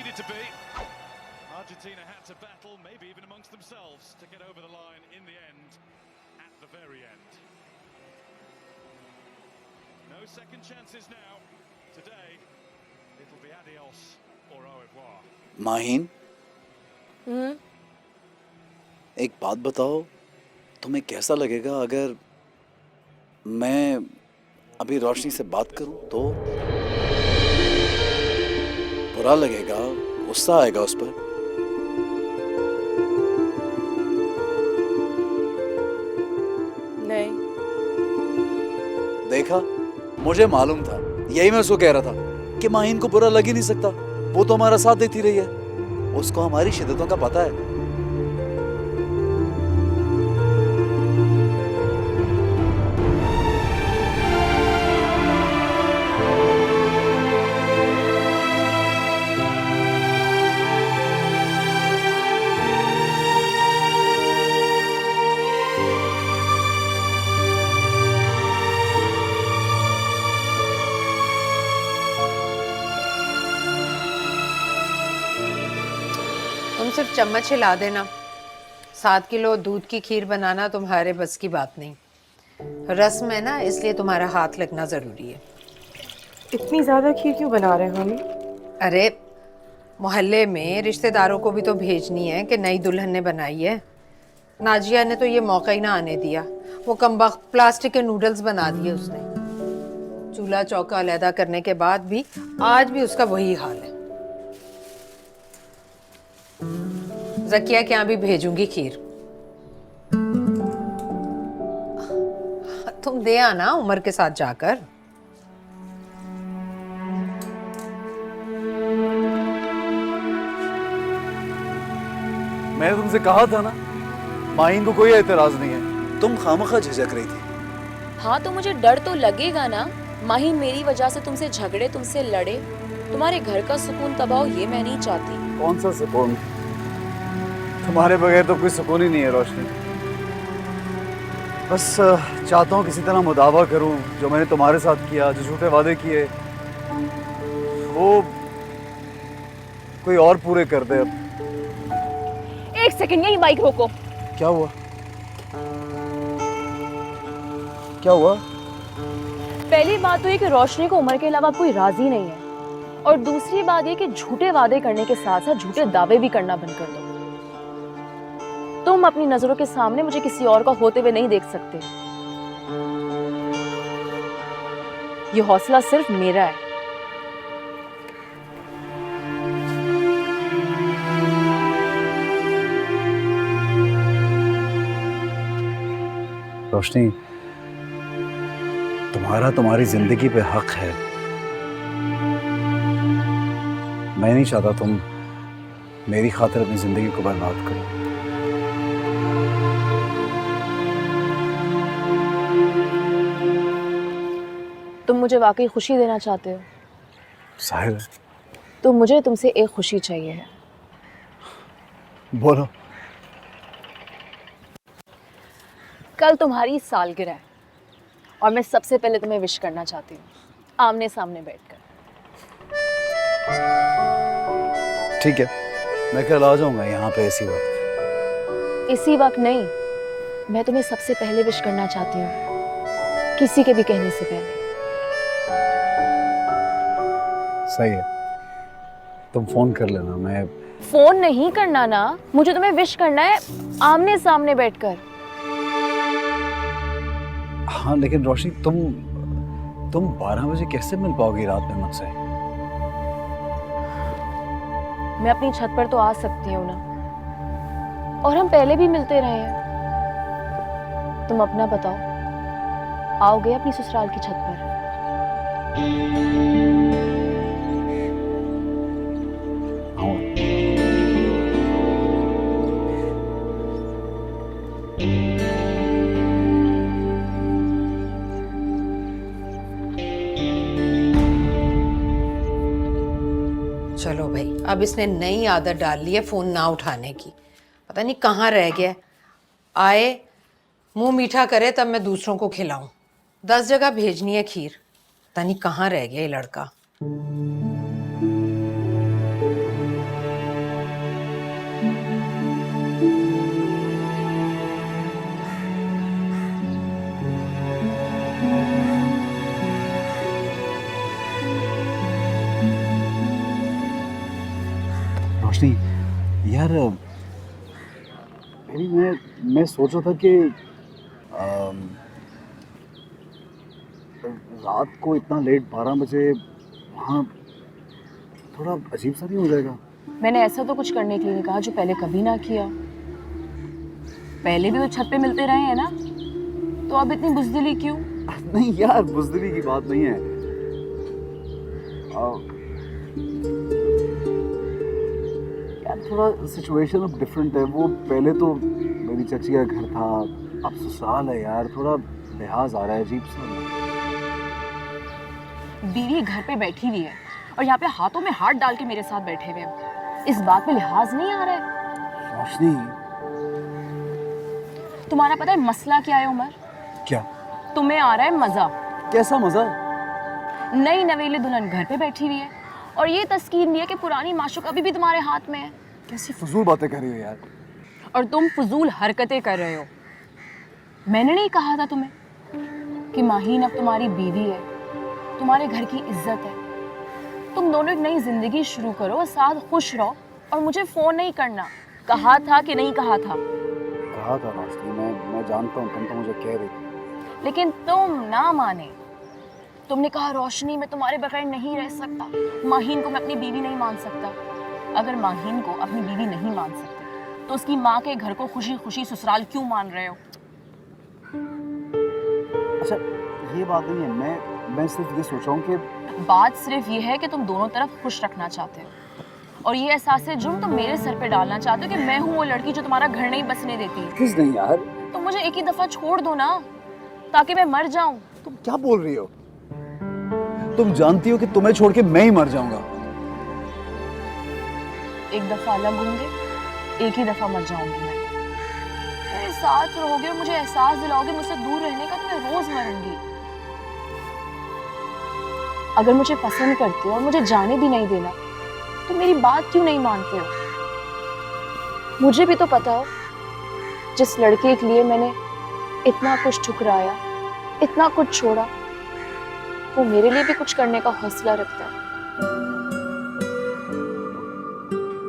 needed to be. Argentina had to battle, maybe even amongst themselves, to get over the line in the end, at the very end. No second chances now. Today, it'll be adios or au revoir. Maheen, एक बात बताओ, तुम्हें कैसा लगेगा अगर मैं अभी रोशनी से बात करूं तो? बुरा लगेगा, गुस्सा आएगा उस पर? नहीं। देखा, मुझे मालूम था, यही मैं उसको कह रहा था कि माहीन को बुरा लग ही नहीं सकता, वो तो हमारा साथ देती रही है, उसको हमारी शिद्दतों का पता है। तुम सिर्फ चम्मच हिला देना। 7 किलो दूध की खीर बनाना तुम्हारे बस की बात नहीं। रस्म है ना, इसलिए तुम्हारा हाथ लगना जरूरी है। इतनी ज्यादा खीर क्यों बना रहे हैं हम? अरे मोहल्ले में रिश्तेदारों को भी तो भेजनी है कि नई दुल्हन ने बनाई है। नाजिया ने तो ये मौका ही ना आने दिया। वो कमबख्त प्लास्टिक के नूडल्स बना दिए उसने। चूल्हा चौका अलहदा करने के बाद भी आज भी उसका वही हाल है। ज़किया के यहाँ भी भेजूंगी खीर। तुम दे आना उमर के साथ जाकर। मैंने तुमसे कहा था ना, माहीन को कोई एतराज नहीं है, तुम खामखा झिझक रही थी। हाँ तो मुझे डर तो लगेगा ना। माहीन मेरी वजह से तुमसे झगड़े, तुमसे लड़े, तुम्हारे घर का सुकून तबाह, ये मैं नहीं चाहती। कौन सा सुकून? तुम्हारे बगैर तो कोई सुकून ही नहीं है रोशनी। बस चाहता हूँ किसी तरह मुदावा करूँ, जो मैंने तुम्हारे साथ किया, जो झूठे वादे किए, वो कोई और पूरे कर दे। अब एक सेकंड, यही बाइक रोको। क्या हुआ? क्या हुआ? पहली बात तो ये कि रोशनी को उमर के अलावा कोई राजी नहीं है, और दूसरी बात ये कि झूठे वादे करने के साथ साथ झूठे दावे भी करना बंद कर दो। तुम अपनी नजरों के सामने मुझे किसी और का होते हुए नहीं देख सकते। ये हौसला सिर्फ मेरा है। रोशनी, तुम्हारा तुम्हारी जिंदगी पे हक है। मैं नहीं चाहता तुम मेरी खातिर अपनी जिंदगी को बर्बाद करो। तुम मुझे वाकई खुशी देना चाहते हो? जाहिर है। तो मुझे तुमसे एक खुशी चाहिए है। बोलो। कल तुम्हारी सालगिरह है और मैं सबसे पहले तुम्हें विश करना चाहती हूँ, आमने सामने बैठकर। ठीक है, मैं कल आ जाऊंगा यहाँ पे इसी वक्त। इसी वक्त नहीं, मैं तुम्हें सबसे पहले विश करना चाहती हूँ, किसी के भी कहने से पहले। सही है, तुम फोन कर लेना। मैं फोन नहीं करना ना, मुझे तुम्हें विश करना है आमने सामने बैठकर। हाँ लेकिन रोशनी, तुम 12 बजे कैसे मिल पाओगी रात में मुझसे? मैं अपनी छत पर तो आ सकती हूँ ना, और हम पहले भी मिलते रहे हैं। तुम अपना बताओ, आओगे अपनी ससुराल की छत पर? चलो भाई, अब इसने नई आदत डाल ली है फोन ना उठाने की। पता नहीं कहाँ रह गया। आए मुंह मीठा करे तब मैं दूसरों को खिलाऊं। 10 जगह भेजनी है खीर, पता नहीं कहाँ रह गया ये लड़का। यार मेरी मैं सोच रहा था कि रात को इतना लेट 12 बजे वहाँ थोड़ा अजीब सा नहीं हो जाएगा? मैंने ऐसा तो कुछ करने के लिए नहीं कहा जो पहले कभी ना किया। पहले भी तो छत पे मिलते रहे हैं ना, तो अब इतनी बुज़दिली क्यों? नहीं यार, बुज़दिली की बात नहीं है। यार थोड़ा सिचुएशन अब डिफरेंट है। वो पहले तो मेरी चाची का घर था, अब ससुराल है यार, थोड़ा लिहाज आ रहा है अजीब सा। बीवी घर पे बैठी हुई है और यहाँ पे हाथों में हाथ डाल के मेरे साथ बैठे हुए हैं, इस बात पे लिहाज नहीं आ रहा है? रोशनी, तुम्हारा पता है मसला क्या है उमर? क्या? तुम्हें आ रहा है मजा। कैसा मजा? नई नवेली दुल्हन घर पे बैठी हुई है और ये तस्कीन भी है कि पुरानी माशूक अभी भी तुम्हारे हाथ में है। कैसी फजूल बातें कर रही हो यार। और तुम फजूल हरकतें कर रहे हो। मैंने नहीं कहा था तुम्हें कि माहीन अब तुम्हारी बीवी है, तुम्हारे घर की इज्जत है। तुम दोनों एक नई जिंदगी शुरू करो और साथ खुश रहो और मुझे फोन नहीं करना। कहा था कि नहीं कहा था? कहा था रोशनी, मैं जानता हूँ, तुम तो मुझे कह रही थी। लेकिन तुम ना माने। तुमने कहा रोशनी मैं तुम्हारे बगैर नहीं रह सकता, माहीन को मैं अपनी बीवी नहीं मान सकता। अगर माहीन को अपनी बीवी नहीं मान सकते तो उसकी माँ के घर को खुशी खुशी ससुराल क्यों मान रहे हो? अच्छा ये बात नहीं है, मैं सिर्फ ये सोच रहा हूँ कि बात सिर्फ ये है कि तुम दोनों तरफ खुश रखना चाहते हो और ये एहसास जुर्म तुम मेरे सर पे डालना चाहते हो कि मैं हूँ वो लड़की जो तुम्हारा घर नहीं बसने देती। किस नहीं यार, तो मुझे एक ही दफा छोड़ दो ना, ताकि मैं मर जाऊं। तुम क्या बोल रही हो? तुम जानती हो कि तुम्हें छोड़ के मैं ही मर जाऊंगा। एक दफा अलग होंगे, एक ही दफा मर जाऊंगी मैं। मेरे साथ रहोगे और मुझे एहसास दिलाओगे मुझसे दूर रहने का, तो मैं रोज मरूंगी। अगर मुझे पसंद करते हो और मुझे जाने भी नहीं देना, तो मेरी बात क्यों नहीं मानते हो? मुझे भी तो पता हो, जिस लड़के के लिए मैंने इतना कुछ ठुकराया, इतना कुछ छोड़ा, वो मेरे लिए भी कुछ करने का हौसला रखता है।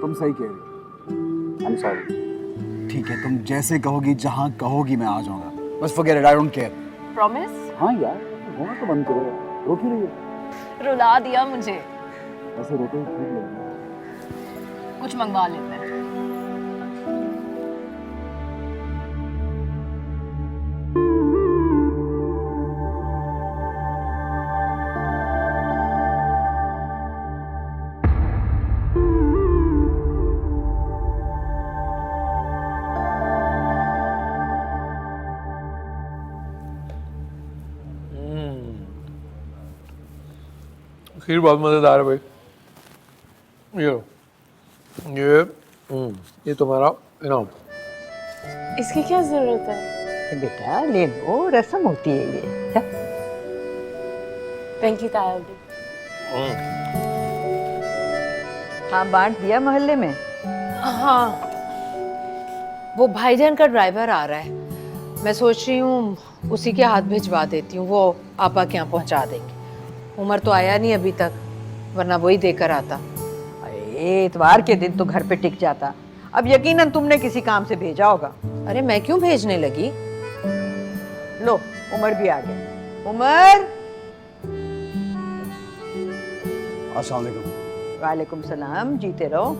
तुम सही कह रही हो। I'm sorry। ठीक है, तुम जैसे कहोगी, जहाँ कहोगी मैं आ जाऊंगा। बस forget it, I don't care। Promise? हाँ यार, रोना तो बंद करो। रो क्यों रही हो? रुला दिया मुझे। ऐसे रोते हुए ठीक लगेगा। कुछ मंगवा लेते हैं। खीर बहुत मज़ेदार है भाई। ये तुम्हारा इनाम। इसकी क्या जरूरत है? बेटा ले लो, रस्म होती है ये। थैंक यू ताया जी। हाँ बांट दिया मोहल्ले में? हाँ, वो भाईजान का ड्राइवर आ रहा है, मैं सोच रही हूँ उसी के हाथ भिजवा देती हूँ, वो आपा के यहाँ पहुँचा देंगे। उमर तो आया नहीं अभी तक, वरना वही देकर आता। अरे इतवार के दिन तो घर पे टिक जाता, अब यकीनन तुमने किसी काम से भेजा होगा। अरे मैं क्यों भेजने लगी? लो उमर भी आ गया। उमर! अस्सलाम वालेकुम। वालेकुम सलाम, जीते रहो।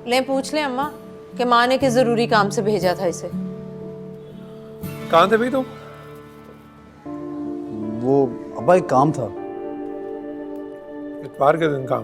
ले पूछ ले अम्मा कि माँ ने किस जरूरी काम से भेजा था इसे। कहाँ थे भाई तुम? वो अब्बा एक काम था। इतवार के दिन काम?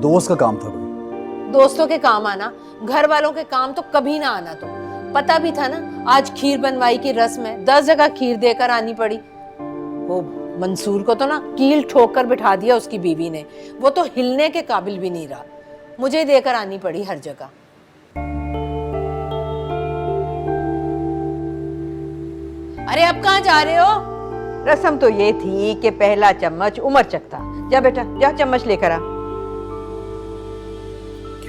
दोस्त का काम था कोई। दोस्तों के काम आना, घर वालों के काम तो कभी ना आना। तो पता भी था ना आज खीर बनवाई की रस्म है, 10 जगह खीर देकर आनी पड़ी। वो मंसूर को तो ना कील ठोक कर बिठा दिया उसकी बीवी ने, वो तो हिलने के काबिल भी नहीं रहा, मुझे देकर आनी पड़ी हर जगह। अरे अब कहाँ जा रहे हो? रस्म तो ये थी कि पहला चम्मच उमर चखता। जा बेटा जा चम्मच लेकर आ।